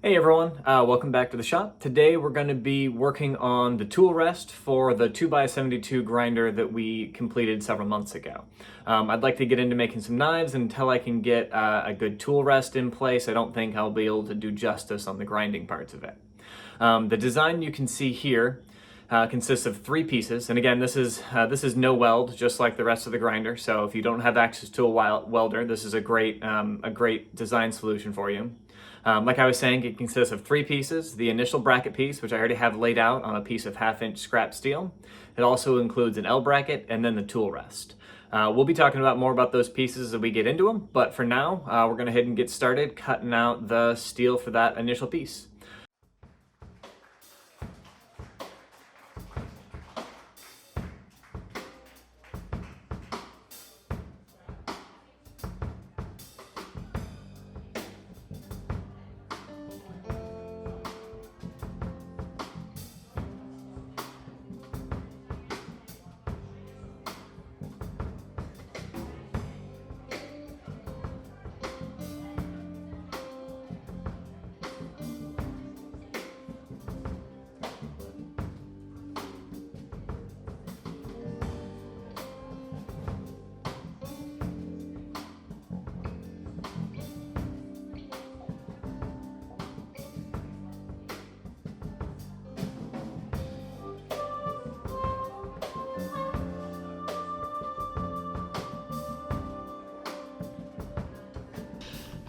Hey everyone, welcome back to the shop. Today we're going to be working on the tool rest for the 2x72 grinder that we completed several months ago. I'd like to get into making some knives, and until I can get a good tool rest in place, I don't think I'll be able to do justice on the grinding parts of it. The design you can see here consists of 3 pieces, and again this is no weld, just like the rest of the grinder, so if you don't have access to a welder, this is a great design solution for you. Like I was saying, it consists of 3 pieces. The initial bracket piece, which I already have laid out on a piece of 1/2-inch scrap steel. It also includes an L bracket and then the tool rest. We'll be talking more about those pieces as we get into them, but for now, we're going to head and get started cutting out the steel for that initial piece.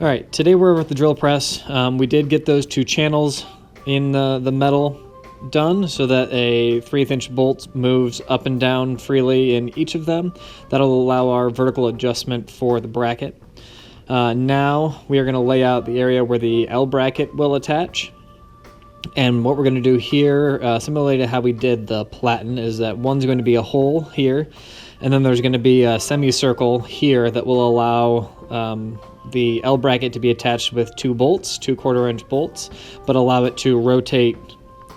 All right, today we're with the drill press. We did get those 2 channels in the metal done so that a 1/3-inch bolt moves up and down freely in each of them. That'll allow our vertical adjustment for the bracket. Now we are going to lay out the area where the L bracket will attach. And what we're going to do here, similarly to how we did the platen, is that one's going to be a hole here, and then there's going to be a semicircle here that will allow the L bracket to be attached with 2 bolts, 2 1/4-inch bolts, but allow it to rotate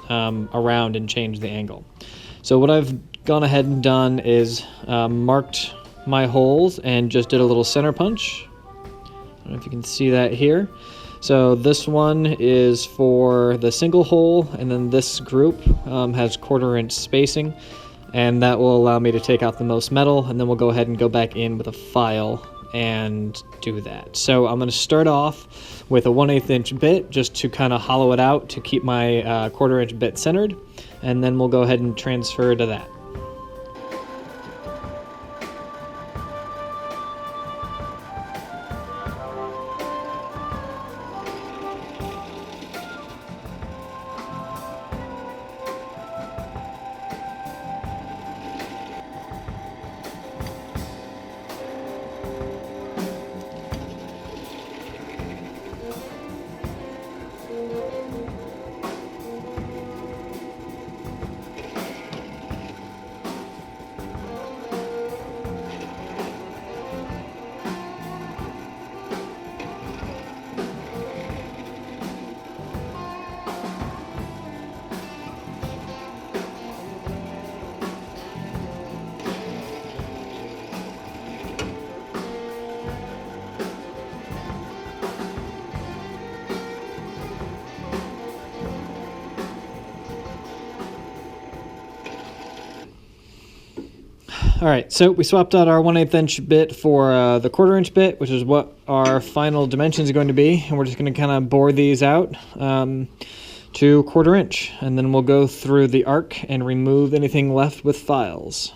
around and change the angle. So what I've gone ahead and done is marked my holes and just did a little center punch. I don't know if you can see that here. So this one is for the single hole, and then this group has 1/4-inch spacing, and that will allow me to take out the most metal, and then we'll go ahead and go back in with a file and do that. So I'm going to start off with a 1/8-inch bit just to kind of hollow it out to keep my 1/4-inch bit centered, and then we'll go ahead and transfer to that. All right, so we swapped out our 1/8-inch bit for the 1/4-inch bit, which is what our final dimensions are going to be, and we're just going to kind of bore these out to 1/4-inch, and then we'll go through the arc and remove anything left with files.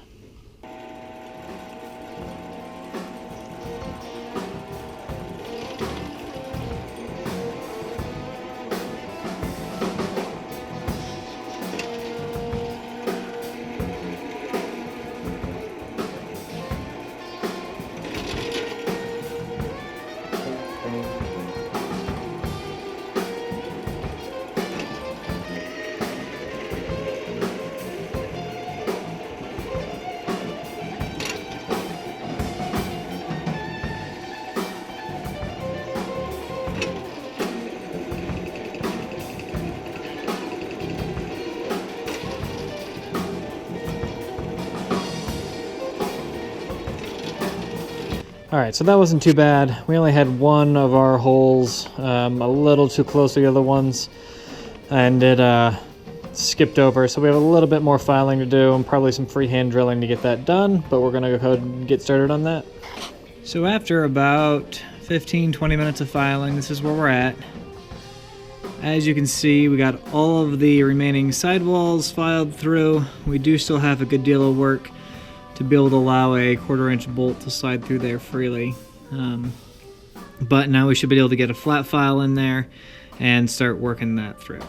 All right, so that wasn't too bad. We only had one of our holes a little too close to the other ones, and it skipped over. So we have a little bit more filing to do and probably some freehand drilling to get that done, but we're gonna go ahead and get started on that. So after about 15-20 minutes of filing, this is where we're at. As you can see, we got all of the remaining sidewalls filed through. We do still have a good deal of work to be able to allow a 1/4-inch bolt to slide through there freely. But now we should be able to get a flat file in there and start working that through.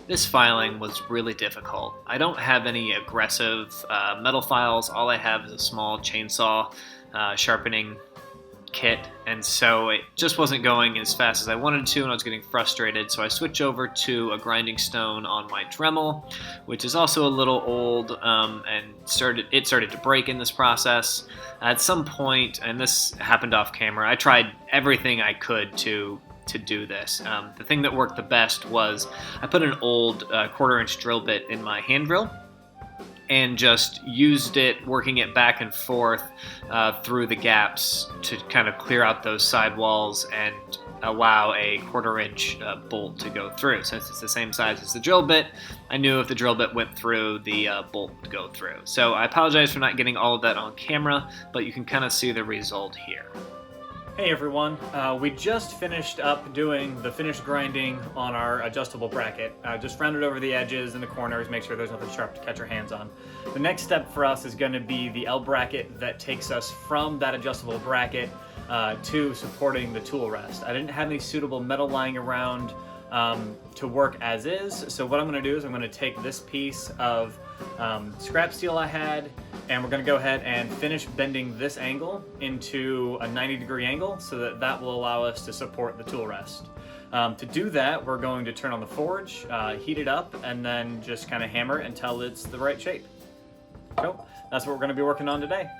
This filing was really difficult. I don't have any aggressive metal files. All I have is a small chainsaw sharpening kit, and so it just wasn't going as fast as I wanted to, and I was getting frustrated. So I switched over to a grinding stone on my Dremel, which is also a little old, and it started to break in this process. At some point, and this happened off camera, I tried everything I could to do this. The thing that worked the best was I put an old 1/4-inch drill bit in my hand drill and just used it, working it back and forth through the gaps to kind of clear out those sidewalls and allow a 1/4-inch bolt to go through. Since it's the same size as the drill bit, I knew if the drill bit went through, the bolt would go through. So I apologize for not getting all of that on camera, but you can kind of see the result here. Hey everyone, we just finished up doing the finished grinding on our adjustable bracket. Just rounded over the edges and the corners, make sure there's nothing sharp to catch our hands on. The next step for us is going to be the L bracket that takes us from that adjustable bracket to supporting the tool rest. I didn't have any suitable metal lying around to work as is, so what I'm going to do is I'm going to take this piece of scrap steel I had, and we're going to go ahead and finish bending this angle into a 90-degree angle so that that will allow us to support the tool rest. To do that, we're going to turn on the forge, heat it up, and then just kind of hammer it until it's the right shape. So that's what we're going to be working on today.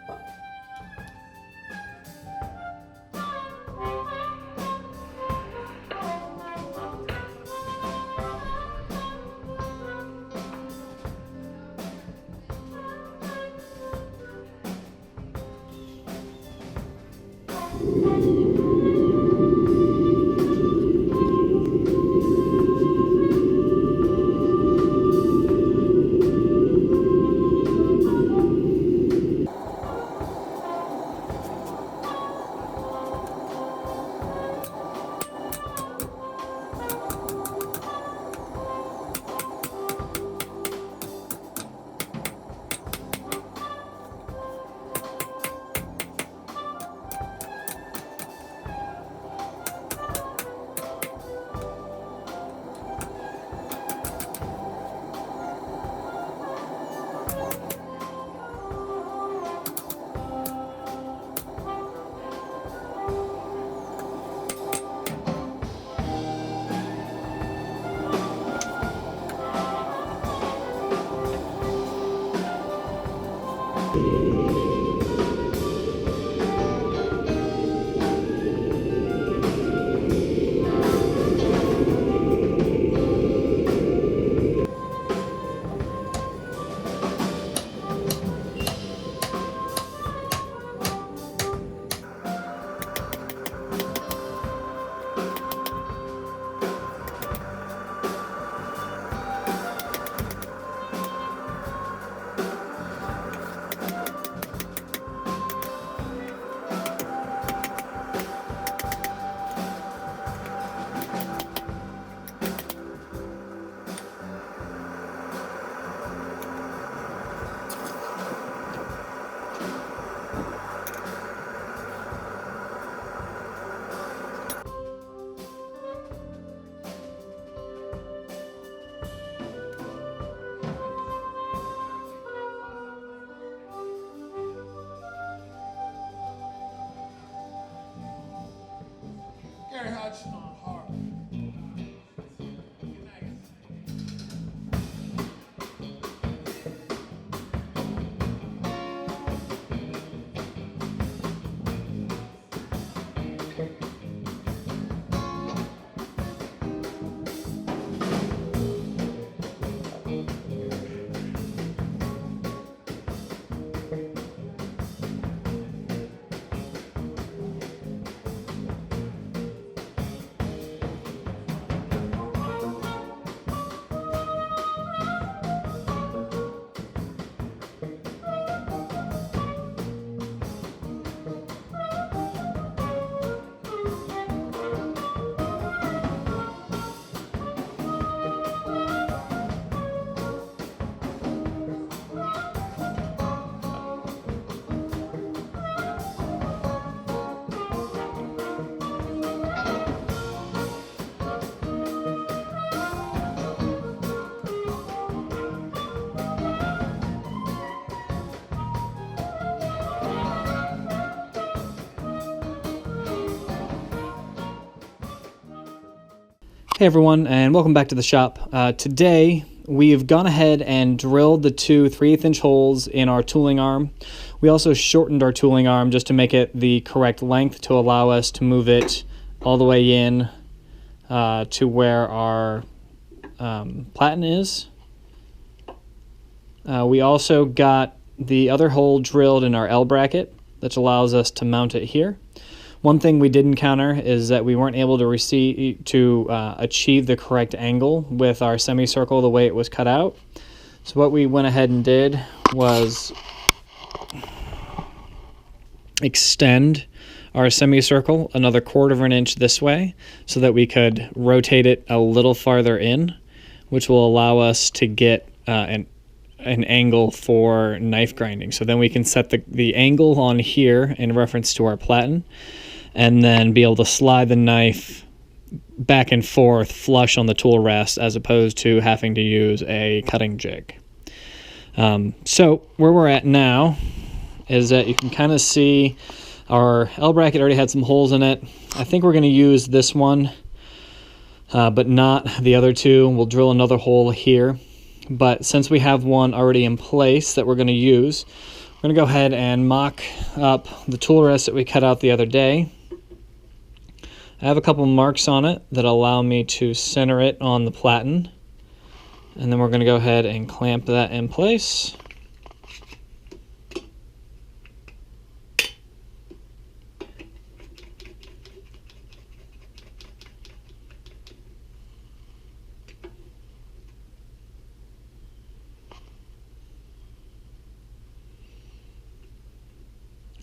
Hey everyone, and welcome back to the shop. Today we've gone ahead and drilled the two 3/8 inch holes in our tooling arm. We also shortened our tooling arm just to make it the correct length to allow us to move it all the way in to where our platen is. We also got the other hole drilled in our L bracket, which allows us to mount it here. One thing we did encounter is that we weren't able to achieve the correct angle with our semicircle the way it was cut out. So what we went ahead and did was extend our semicircle another 1/4 of an inch this way so that we could rotate it a little farther in, which will allow us to get an angle for knife grinding. So then we can set the angle on here in reference to our platen, and then be able to slide the knife back and forth flush on the tool rest as opposed to having to use a cutting jig. So where we're at now is that you can kind of see our L bracket already had some holes in it. I think we're going to use this one, but not the other two. We'll drill another hole here. But since we have one already in place that we're going to use, we're going to go ahead and mock up the tool rest that we cut out the other day. I have a couple marks on it that allow me to center it on the platen, and then we're going to go ahead and clamp that in place.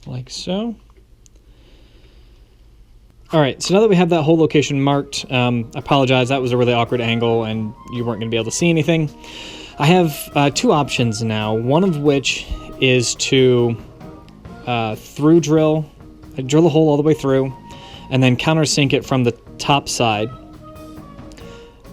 Like so. All right, so now that we have that whole location marked, I apologize, that was a really awkward angle and you weren't going to be able to see anything. I have two options now, one of which is to through drill a hole all the way through, and then countersink it from the top side,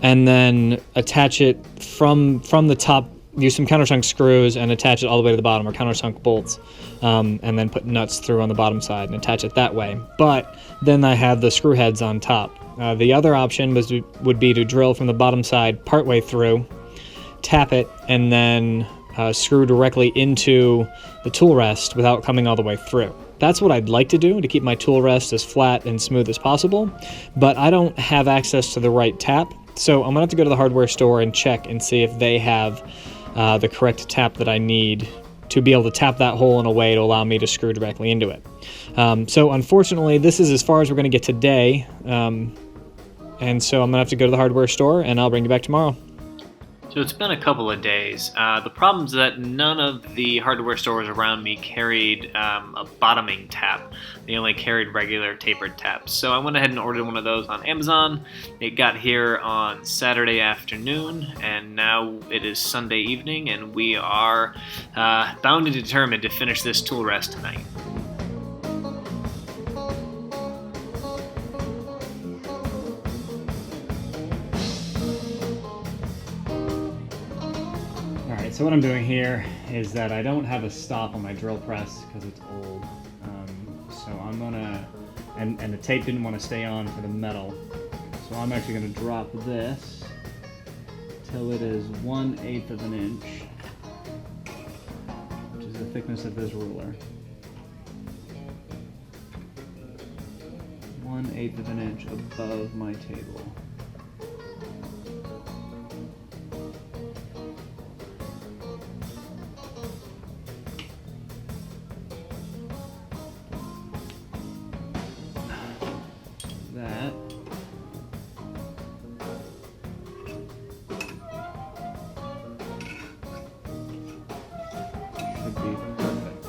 and then attach it from the top. Use some countersunk screws and attach it all the way to the bottom, or countersunk bolts, and then put nuts through on the bottom side and attach it that way. But then I have the screw heads on top. The other option would be to drill from the bottom side partway through, tap it, and then screw directly into the tool rest without coming all the way through. That's what I'd like to do to keep my tool rest as flat and smooth as possible, but I don't have access to the right tap, so I'm gonna have to go to the hardware store and check and see if they have the correct tap that I need to be able to tap that hole in a way to allow me to screw directly into it. So unfortunately, this is as far as we're going to get today, and so I'm going to have to go to the hardware store, and I'll bring you back tomorrow. So it's been a couple of days. The problem is that none of the hardware stores around me carried a bottoming tap. They only carried regular tapered taps. So I went ahead and ordered one of those on Amazon. It got here on Saturday afternoon, and now it is Sunday evening, and we are bound and determined to finish this tool rest tonight. So what I'm doing here is that I don't have a stop on my drill press because it's old. So I'm gonna, and the tape didn't want to stay on for the metal. So I'm actually gonna drop this till it is 1/8 of an inch, which is the thickness of this ruler. 1/8 of an inch above my table. That should be perfect.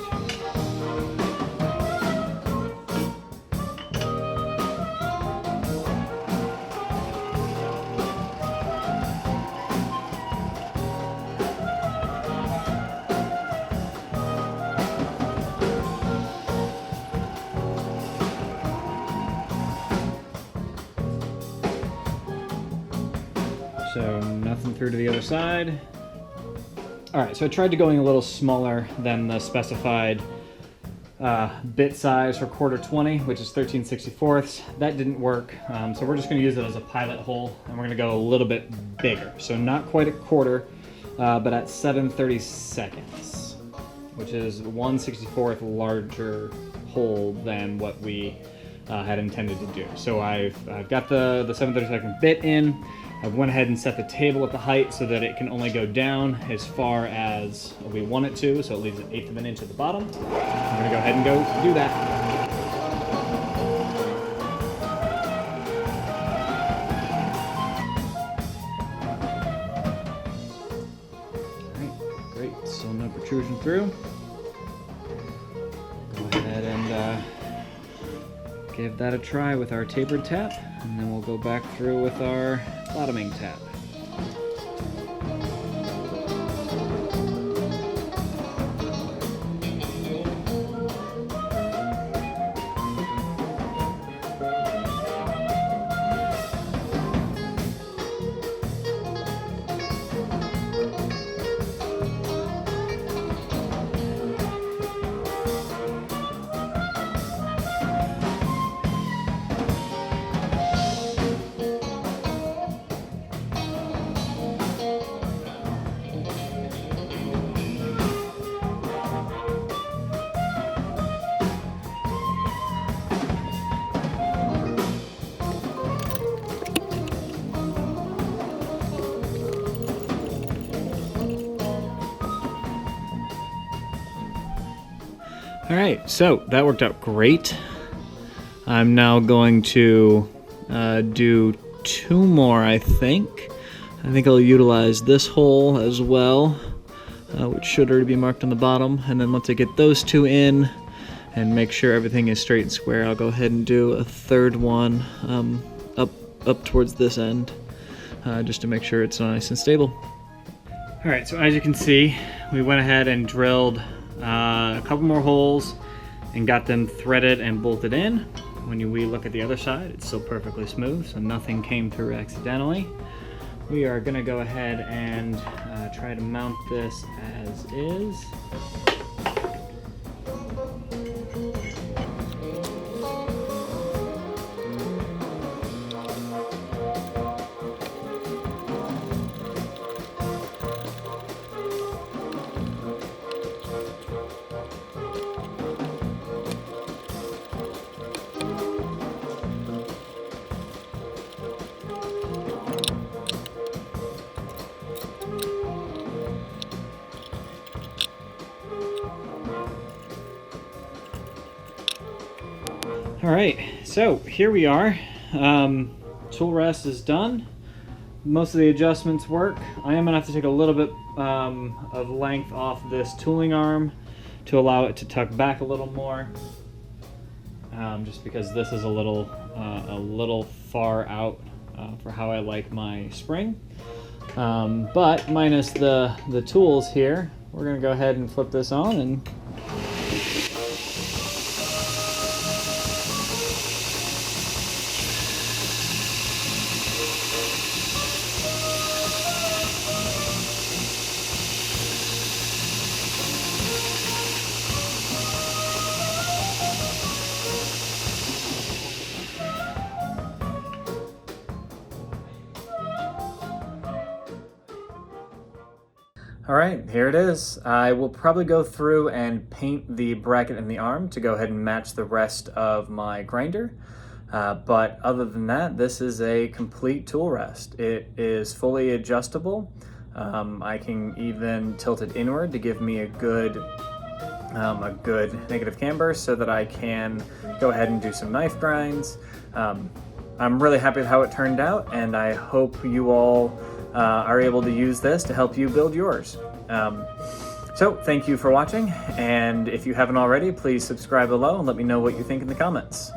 So nothing through to the other side. All right, so I tried to going a little smaller than the specified bit size for 1/4-20, which is 13/64. That didn't work, so we're just going to use it as a pilot hole, and we're going to go a little bit bigger. So not quite a 1/4, but at 7/32, which is 1/64 larger hole than what we had intended to do. So I've got the 7/32 bit in. I went ahead and set the table at the height so that it can only go down as far as we want it to, so it leaves 1/8 of an inch at the bottom. I'm gonna go ahead and go do that. All right, great, still no protrusion through. Go ahead and give that a try with our tapered tap, and then we'll go back through with our bottoming tap. All right, so that worked out great. I'm now going to do 2 more, I think. I think I'll utilize this hole as well, which should already be marked on the bottom. And then once I get those 2 in and make sure everything is straight and square, I'll go ahead and do a 3rd one up towards this end, just to make sure it's nice and stable. All right, so as you can see, we went ahead and drilled a couple more holes and got them threaded and bolted in. When we look at the other side, it's still perfectly smooth, so nothing came through accidentally. We are gonna go ahead and try to mount this as is. All right, so here we are. Tool rest is done. Most of the adjustments work. I am gonna have to take a little bit of length off this tooling arm to allow it to tuck back a little more, just because this is a little far out for how I like my spring. But minus the tools here, we're gonna go ahead and flip this on and all right, here it is. I will probably go through and paint the bracket in the arm to go ahead and match the rest of my grinder. But other than that, this is a complete tool rest. It is fully adjustable. I can even tilt it inward to give me a good negative camber so that I can go ahead and do some knife grinds. I'm really happy with how it turned out, and I hope you all are able to use this to help you build yours. So thank you for watching, and if you haven't already, please subscribe below and let me know what you think in the comments.